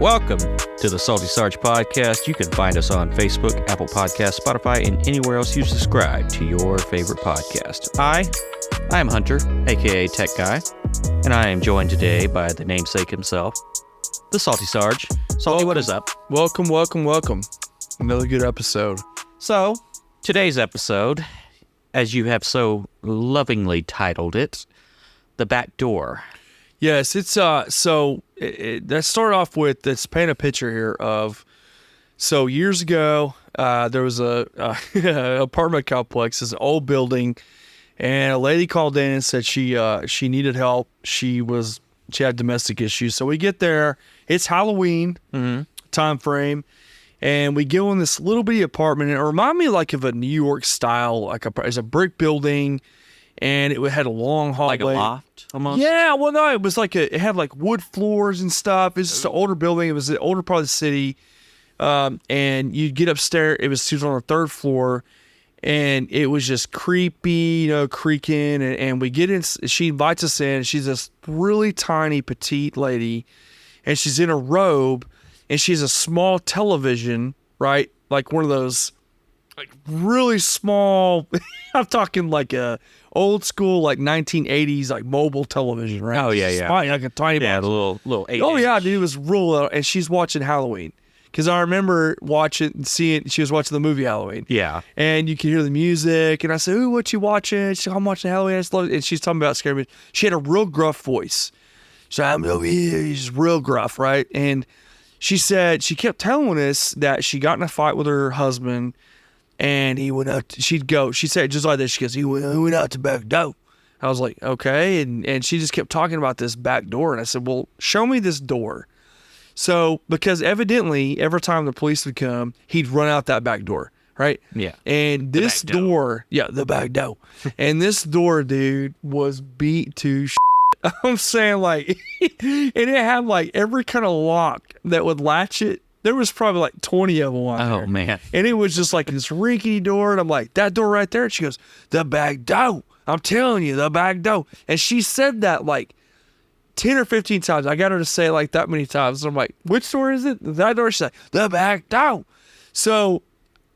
Welcome to the Salty Sarge Podcast. You can find us on Facebook, Apple Podcasts, Spotify, and anywhere else you subscribe to your favorite podcast. I am Hunter, aka Tech Guy, and I am joined today by the namesake himself, the Salty Sarge. Salty, what is up? Welcome. Another good episode. So, today's episode, as you have so lovingly titled it, The Back Door. Yes, it's let's start off with this, paint a picture here of, so years ago, there was a apartment complex, this old building, and a lady called in and said she needed help. She had domestic issues. So we get there, it's Halloween time frame, and we go in this little bitty apartment, and it reminded me like of a New York style, it's a brick building, and it had a long hallway. Like a loft, almost? Yeah, well, no, it was like it had like wood floors and stuff. It's just an older building. It was the older part of the city. And you'd get upstairs. She was on the third floor, and it was just creepy, creaking. And we get in, she invites us in. She's this really tiny, petite lady, and she's in a robe, and she has a small television, right? Like one of those, like really small, I'm talking like a old school, like 1980s, like mobile television, right? Oh, yeah. Tiny, like a tiny box. Yeah, the little 8 Oh, yeah, dude, it was real little, and she's watching Halloween. Because I remember watching and seeing, she was watching the movie Halloween. Yeah. And you could hear the music, and I said, ooh, what you watching? She said, I'm watching Halloween, I just love it. And she's talking about scary movies. She had a real gruff voice. So I'm over here, she's real gruff, right? And she said, she kept telling us that she got in a fight with her husband, and he went out, she said just like this, she goes, he went out the back door. I was like, okay. And she just kept talking about this back door. And I said, well, show me this door. So, because evidently, every time the police would come, he'd run out that back door, right? Yeah. And this door, the back door. And this door, dude, was beat to shit. I'm saying, like, and it had, like, every kind of lock that would latch it. There was probably, like, 20 of them on there. Oh, man. And it was just, like, this rickety door. And I'm like, that door right there? And she goes, the back door. I'm telling you, the back door. And she said that, like, 10 or 15 times. I got her to say it like that many times. And I'm like, which door is it? That door? She's like, the back door. So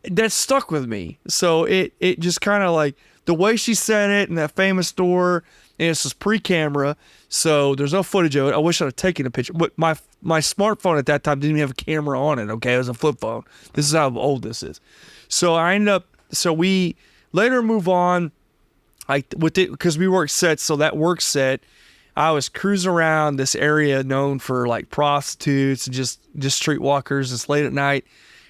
that stuck with me. So it just kind of like the way she said it, and that famous door, and it's just pre-camera. So there's no footage of it. I wish I'd have taken a picture. But my smartphone at that time didn't even have a camera on it. Okay. It was a flip phone. This is how old this is. So we later move on, like with it, because we work sets. So that work set, I was cruising around this area known for like prostitutes and just streetwalkers. It's late at night,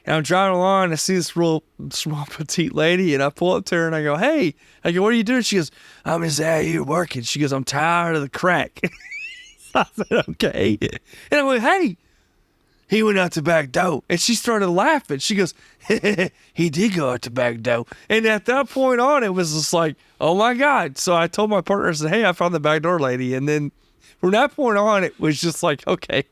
and I'm driving along, and I see this real small petite lady, and I pull up to her and I go, hey, what are you doing? She goes, I'm just out here working. She goes, I'm tired of the crack. I said, okay. And I went, hey, he went out the back door. And she started laughing. She goes, he did go out the back door. And at that point on, it was just like, oh my God. So I told my partner, I said, hey, I found the back door lady. And then from that point on, it was just like, okay.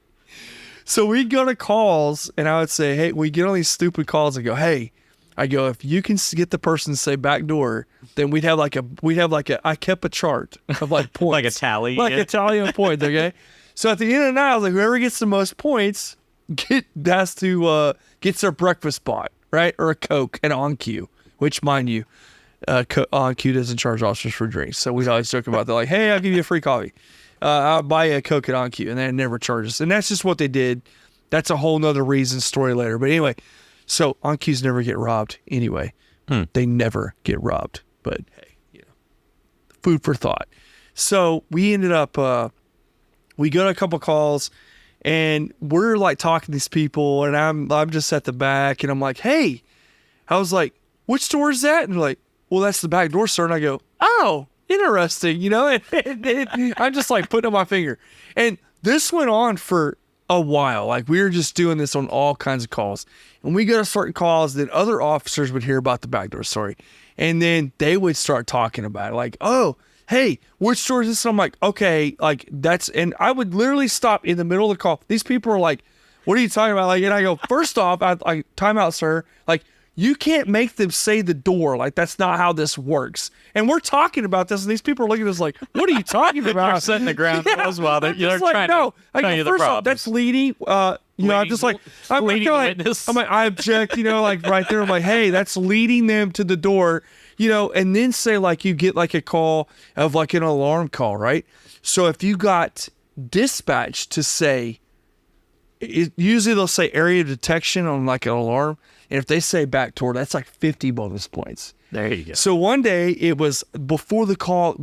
So we'd go to calls, and I would say, hey, we get on these stupid calls and go, hey, if you can get the person to say back door, then I kept a chart of like points. Like a tally. Like a tally of points, okay? So at the end of the night, I was like, whoever gets the most points gets their breakfast spot, right? Or a Coke and on cue, which, mind you, on cue doesn't charge officers for drinks. So we always joke about that, like, hey, I'll give you a free coffee. I'll buy you a Coke at on cue, and they never charge us. And that's just what they did. That's a whole nother reason story later. But anyway, so on cues never get robbed anyway. They never get robbed. But hey, food for thought. So we ended up, we got a couple calls, and we're like talking to these people, and I'm just at the back, and I'm like, hey, I was like, which door is that? And they're like, well, that's the back door, sir. And I go, oh, interesting, and I'm just like putting up my finger. And this went on for a while. Like, we were just doing this on all kinds of calls. And we go to certain calls, then other officers would hear about the backdoor story. And then they would start talking about it. Like, oh, hey, which store is this? And I'm like, okay, like that's, and I would literally stop in the middle of the call. These people are like, what are you talking about? Like, and I go, first off, I time out, sir. Like, You can't make them say the door. Like, that's not how this works. And we're talking about this, and these people are looking at us like, what are you talking about? They're setting the ground rules while they're trying to tell you the first off, problems. that's leading. I'm just like, I'm leading like, witness. I'm like, I object, like right there. I'm like, hey, that's leading them to the door, and then say like you get like a call of like an alarm call, right? So if you got dispatched to say, usually they'll say area detection on like an alarm. And if they say back door, that's like 50 bonus points. There you go. So one day it was before the call,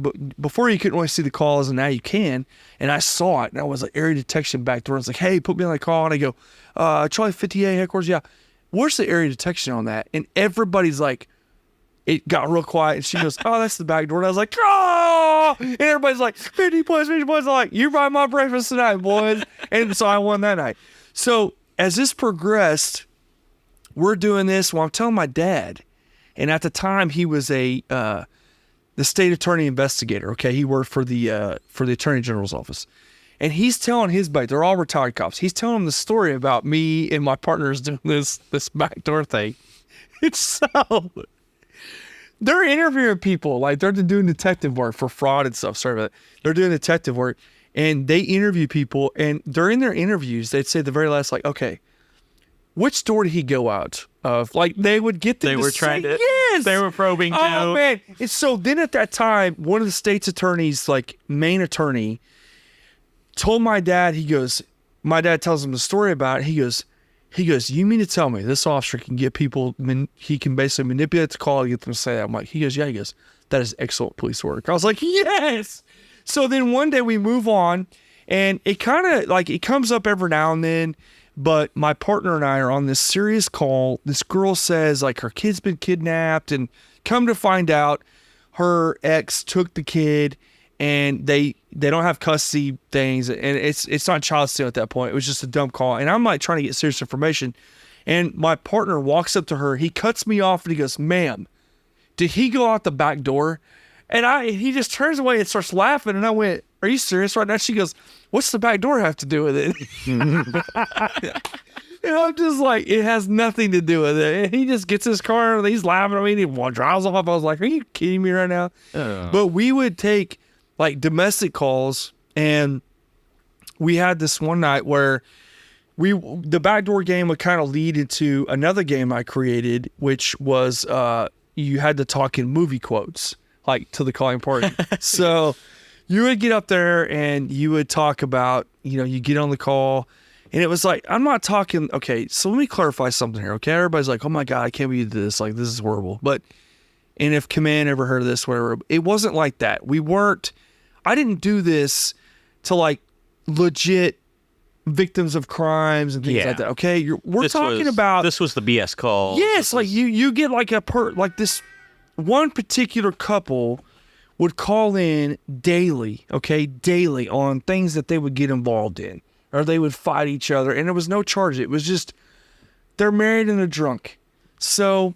before you couldn't really see the calls, and now you can. And I saw it, and I was like, area detection back door. I was like, hey, put me on the call. And I go, Charlie 58 headquarters. Yeah. Where's the area detection on that? And everybody's like, it got real quiet. And she goes, oh, that's the back door. And I was like, oh! And everybody's like, 50 points, 50 points. I'm like, you buy my breakfast tonight, boys. And so I won that night. So as this progressed, we're doing this. Well, I'm telling my dad, and at the time he was the state attorney investigator. Okay, he worked for the attorney general's office, and he's telling his buddy, they're all retired cops. He's telling them the story about me and my partners doing this backdoor thing. It's so they're interviewing people, like they're doing detective work for fraud and stuff. Sorry about that. They're doing detective work, and they interview people, and during their interviews, they'd say at the very last, like, okay, which door did he go out of? Like, they would get them to say, yes! They were probing too. Oh, man. And so then at that time, one of the state's attorneys, like, main attorney, told my dad, my dad tells him the story about it. He goes, you mean to tell me this officer can get people, he can basically manipulate the call to get them to say that? I'm like, he goes, that is excellent police work. I was like, yes! So then one day we move on, and it kind of, like, it comes up every now and then. But my partner and I are on this serious call. This girl says, like, her kid's been kidnapped, and come to find out, her ex took the kid, and they don't have custody things, and it's not child stealing at that point. It was just a dumb call, and I'm like trying to get serious information, and my partner walks up to her. He cuts me off, and he goes, "Ma'am, did he go out the back door?" And he just turns away and starts laughing, and I went, "Are you serious right now?" She goes, "What's the back door have to do with it?" And I'm just like, it has nothing to do with it. And he just gets his car, and he's laughing at me, and he drives off. I was like, are you kidding me right now? But we would take like domestic calls, and we had this one night where the backdoor game would kind of lead into another game I created, which was you had to talk in movie quotes, like to the calling party. So you would get up there and you would talk about, you get on the call, and it was like, I'm not talking, okay, so let me clarify something here, okay? Everybody's like, oh my God, I can't believe this. Like, this is horrible. And if Command ever heard of this, whatever, it wasn't like that. I didn't do this to like legit victims of crimes and things like that, okay? We're talking about... This was the BS call. Yes, like you get like like this one particular couple would call in daily on things that they would get involved in, or they would fight each other, and there was no charge. It was just, they're married and they're drunk. So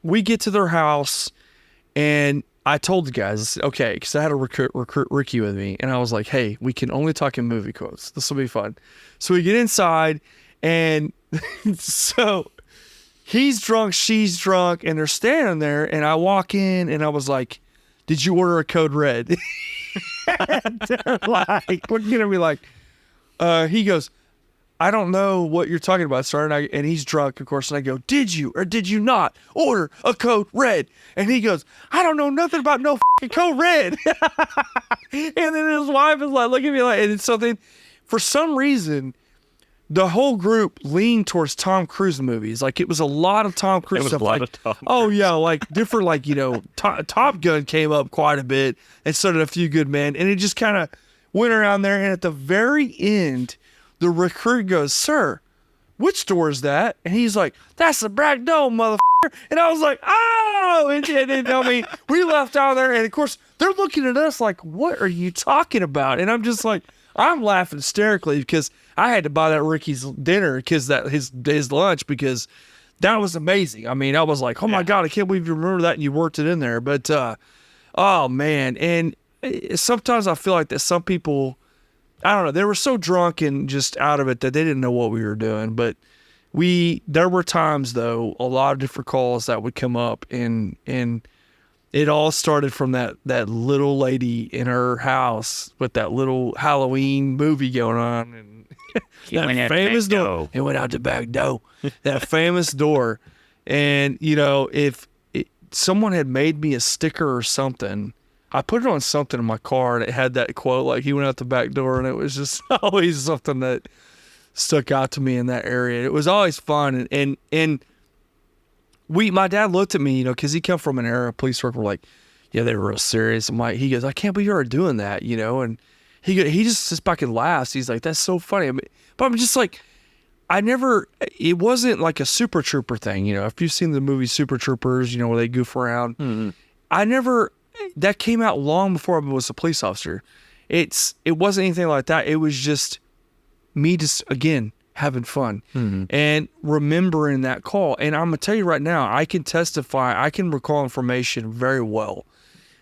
we get to their house, and I told the guys, okay, because I had to recruit Ricky with me, and I was like, hey, we can only talk in movie quotes. This will be fun. So we get inside, and so he's drunk, she's drunk, and they're standing there, and I walk in, and I was like, did you order a code red? And they're like, we're gonna be like, he goes, I don't know what you're talking about, sir. And he's drunk, of course. And I go, did you or did you not order a code red? And he goes, I don't know nothing about no fucking code red. And then his wife is like, look at me like, and so then for some reason, the whole group leaned towards Tom Cruise movies. Like, it was a lot of Tom Cruise stuff. It was a lot of Tom Cruise. Oh, yeah, like different, like, Top Gun came up quite a bit, and so did A Few Good Men. And it just kind of went around there. And at the very end, the recruit goes, sir, which door is that? And he's like, that's the back door, motherfucker. And I was like, oh! And I mean, we left out there, and of course, they're looking at us like, what are you talking about? And I'm just like, I'm laughing hysterically because I had to buy that Ricky's dinner because his lunch, because that was amazing. I mean, I was like, oh my God, I can't believe you remember that and you worked it in there. But, oh man. And sometimes I feel like that some people, I don't know, they were so drunk and just out of it that they didn't know what we were doing. But there were times though, a lot of different calls that would come up, and it all started from that little lady in her house with that little Halloween movie going on, and that famous door. It went out the back door. That famous door. And, if someone had made me a sticker or something, I put it on something in my car, and it had that quote, like, he went out the back door, and it was just always something that stuck out to me in that area. It was always fun. And my dad looked at me, because he come from an era of police work where, like, yeah, they were real serious. He goes, I can't believe you're doing that, and he just sits back and laughs. He's like, that's so funny. But I'm just like, it wasn't like a Super Trooper thing, if you've seen the movie Super Troopers, where they goof around. Mm-hmm. That came out long before I was a police officer. It wasn't anything like that. It was just me just, again, having fun and remembering that call. And I'm going to tell you right now, I can testify, I can recall information very well.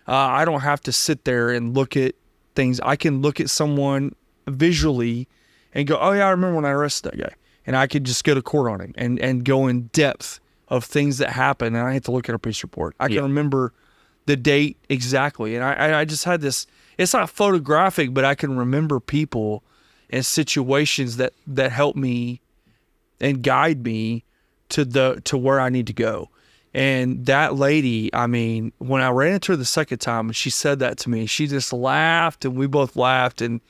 I don't have to sit there and look at things. I can look at someone visually and go, oh yeah, I remember when I arrested that guy. And I could just go to court on him and go in depth of things that happened. And I had to look at a police report. I can remember the date exactly. And I just had this, it's not photographic, but I can remember people and situations that help me and guide me to where I need to go. And that lady, when I ran into her the second time and she said that to me, she just laughed, and we both laughed, and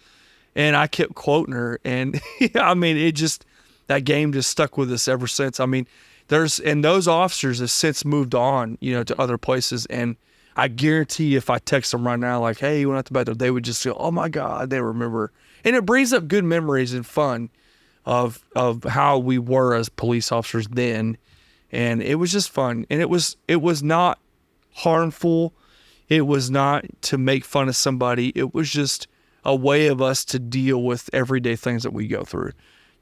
I kept quoting her, and it just, that game just stuck with us ever since. Those officers have since moved on, to other places, and I guarantee if I text them right now, like, hey, you went out the back door, they would just go, oh my God, they remember. And it brings up good memories and fun of how we were as police officers then. And it was just fun. And it was not harmful. It was not to make fun of somebody. It was just a way of us to deal with everyday things that we go through,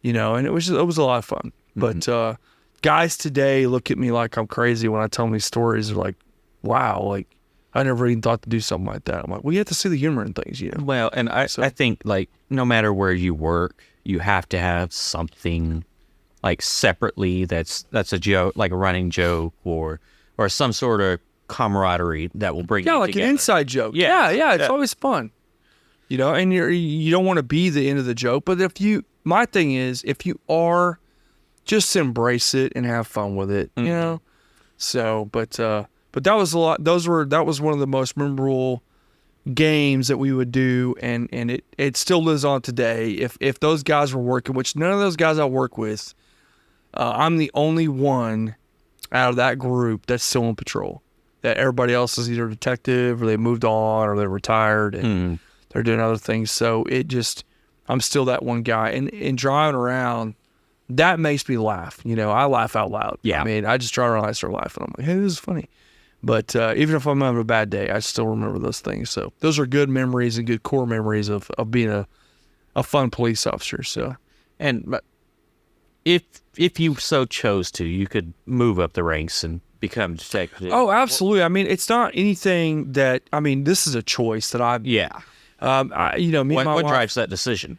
and it was a lot of fun. Mm-hmm. But guys today look at me like I'm crazy when I tell them these stories. They're like, wow, like, I never even thought to do something like that. I'm like, well, you have to see the humor in things, Well, and I think, like, no matter where you work, you have to have something, like, separately that's a joke, like a running joke, or some sort of camaraderie that will bring you like together. An inside joke. Yeah, it's always fun. And you don't want to be the end of the joke, but my thing is, if you are, just embrace it and have fun with it, So, but that was a lot. That was one of the most memorable games that we would do, and it still lives on today. If those guys were working, which none of those guys I work with, I'm the only one out of that group that's still on patrol. That everybody else is either a detective, or they moved on, or they're retired, and they're doing other things. So I'm still that one guy, and driving around, that makes me laugh. I laugh out loud. Yeah. I just drive around and I start laughing. I'm like, hey, this is funny. But even if I'm having a bad day, I still remember those things. So those are good memories and good core memories of being a fun police officer. So, and if you so chose to, you could move up the ranks and become detective. Oh, absolutely. It's not anything that, this is a choice that I've. Yeah. What drives that decision?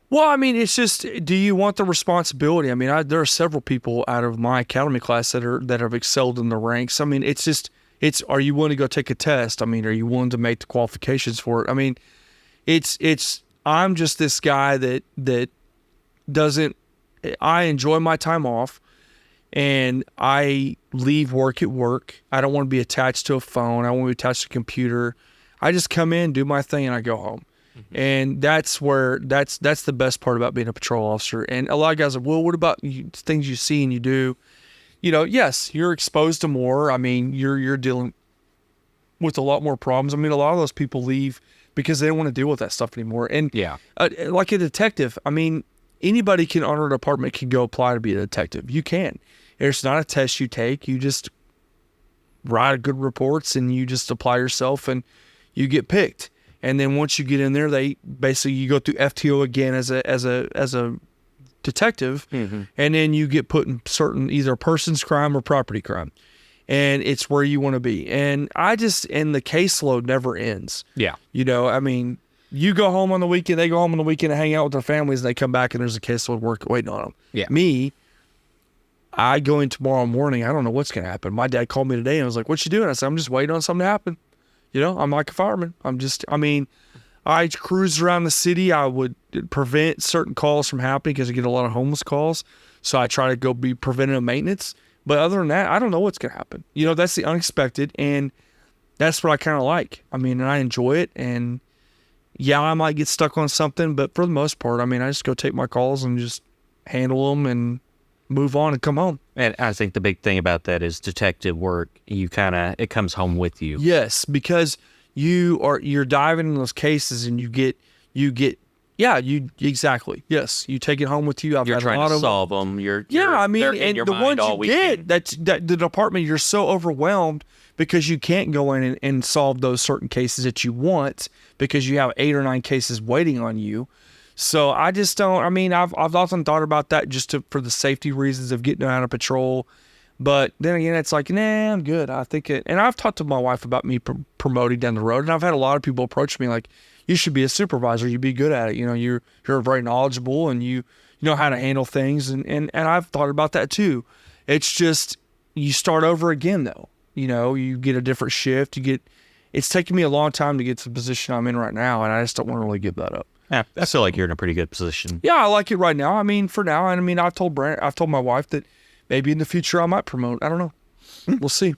Well, it's just, do you want the responsibility? There are several people out of my academy class that have excelled in the ranks. Are you willing to go take a test? Are you willing to make the qualifications for it? I'm just this guy that doesn't, I enjoy my time off, and I leave work at work. I don't want to be attached to a phone. I don't want to be attached to a computer. I just come in, do my thing, and I go home. And that's the best part about being a patrol officer. And a lot of guys are, well, what about things you see and you do? Yes, you're exposed to more. You're dealing with a lot more problems. A lot of those people leave because they don't want to deal with that stuff anymore. And like a detective, anybody can enter a department can go apply to be a detective. You can. It's not a test you take. You just write good reports and you just apply yourself and you get picked. And then once you get in there, you go through FTO again as a detective, and then you get put in certain either person's crime or property crime, and it's where you want to be. And the caseload never ends. Yeah, you go home on the weekend, they go home on the weekend and hang out with their families, and they come back and there's a caseload waiting on them. Yeah, me, I go in tomorrow morning, I don't know what's going to happen. My dad called me today and was like, what you doing? I said, I'm just waiting on something to happen. I'm like a fireman. I cruise around the city. I would prevent certain calls from happening because I get a lot of homeless calls. So I try to go be preventative maintenance. But other than that, I don't know what's going to happen. That's the unexpected. And that's what I kind of like. And I enjoy it. And yeah, I might get stuck on something, but for the most part, I just go take my calls and just handle them and move on and come home. And I think the big thing about that is detective work. It comes home with you. Yes, because you're diving in those cases and you exactly. Yes, you take it home with you. You're trying to solve them. And the ones you get, that the department, you're so overwhelmed because you can't go in and solve those certain cases that you want because you have 8 or 9 cases waiting on you. So I just don't. I've often thought about that just for the safety reasons of getting out of patrol. But then again, it's like, nah, I'm good. I think it. And I've talked to my wife about me promoting down the road, and I've had a lot of people approach me like, you should be a supervisor. You'd be good at it. You're very knowledgeable and you know how to handle things. And I've thought about that too. It's just, you start over again though. You get a different shift. It's taken me a long time to get to the position I'm in right now. And I just don't want to really give that up. Yeah, I feel like you're in a pretty good position. Yeah, I like it right now. For now. I've told my wife that maybe in the future I might promote. I don't know. We'll see.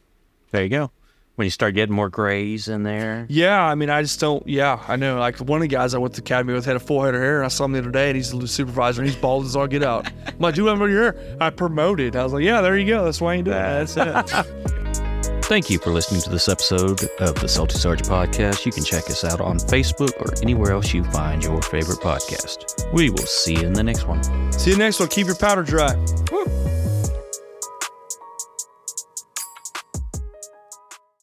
There you go. When you start getting more grays in there. Yeah, I just don't. Yeah, I know. Like one of the guys I went to the academy with had a full head of hair, and I saw him the other day, and he's the supervisor, and he's bald as all get out. I'm like, dude, I'm over your hair. I promoted. I was like, yeah, there you go. That's why you do that. That's it. Thank you for listening to this episode of the Salty Sarge Podcast. You can check us out on Facebook or anywhere else you find your favorite podcast. We will see you in the next one. See you next one. Keep your powder dry. Woo.